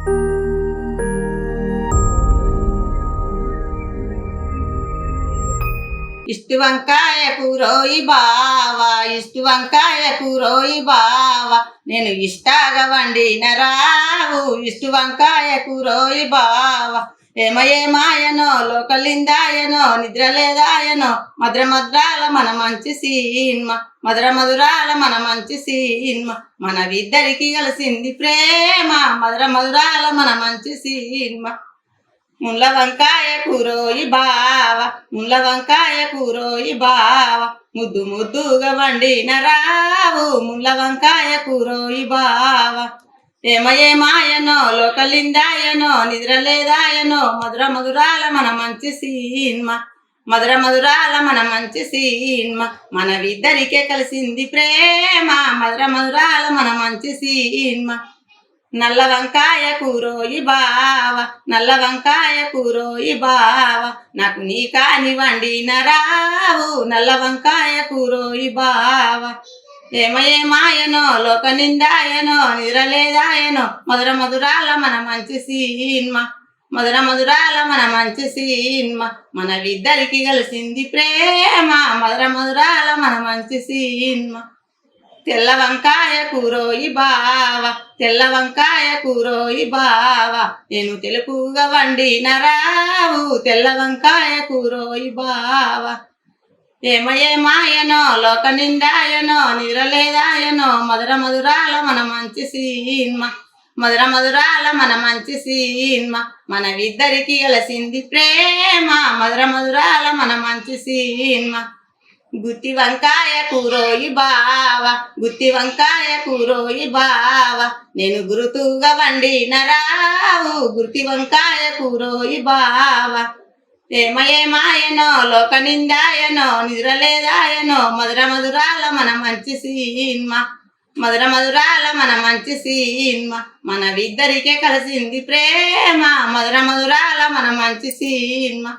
ఇష్టు వంకాయ కూరోయి బావా, ఇష్టు వంకాయ కూరోయి బావా, నేను ఇష్టాగా వండిన రావు, ఇష్టు వంకాయ కూరోయి బావా. ఏమయేమాయనో లోకలిందాయనో నిద్రలేదాయనో మద్రమద్రాల మన మంచి సినిమా, మధురాల మన మంచి సినిమా, మనవిద్దరికి కలిసింది ప్రేమ, మధురాల మన మంచి సినిమా. ముళ్ళ వంకాయ కూరోయి బావ, ముళ్ళ వంకాయ కూరోయి బావ, ముద్దు ముద్దుగా వండిన రావు, ముళ్ళ వంకాయ కూరోయి బావ. ఏమయేమాయనో లోకలిందాయనో నిద్రలేదాయనో మధురాల మన మంచి సినిమా, మధురాల మన మంచి సినిమా, మనవిద్దరికే కలిసింది ప్రేమ, మధురాల మన మంచి సినిమా. నల్ల వంకాయ కూరోయి బావ, నల్ల వంకాయ కూరోయి బావ, నాకు నీ కాని వండిన రావు, నల్ల వంకాయ కూరోయి బావ. ఏమయేమాయనో లోక నిందాయనో నిద్రలేదాయనో మధురాల మన మంచి సినిమా, మధురాల మన మంచి సినిమా, మనవిద్దరికి కలిసింది ప్రేమ, మధురాల మన మంచి సినిమా. తెల్ల వంకాయ కూరోయి బావ, తెల్ల వంకాయ కూరోయి బావ, నేను తెలుపుగా వండిన రావు, తెల్ల వంకాయ కూరోయి బావ. ఏమయేమాయనో లోక నిండాయనో నిద్రలేదాయనో మధురాల మన మంచి సినిమా, మధురాల మన మంచి సినిమా, మనవిద్దరికి కలిసింది ప్రేమ, మధురాల మన మంచి సినిమా. గుత్తి వంకాయ కూరోయి బావ, గుత్తి వంకాయ కూరోయి బావ, నేను గురుతుగా వండిన రావు, గుత్తి వంకాయ కూరోయి బావ. ఏమయేమాయనో లోక నిందాయనో నిద్రలేదాయనో మధురాల మన మంచి సినిమా, మధురాల మన మంచి సినిమా, మనవిద్దరికే కలిసింది ప్రేమ, మధురాల మన మంచి సినిమా.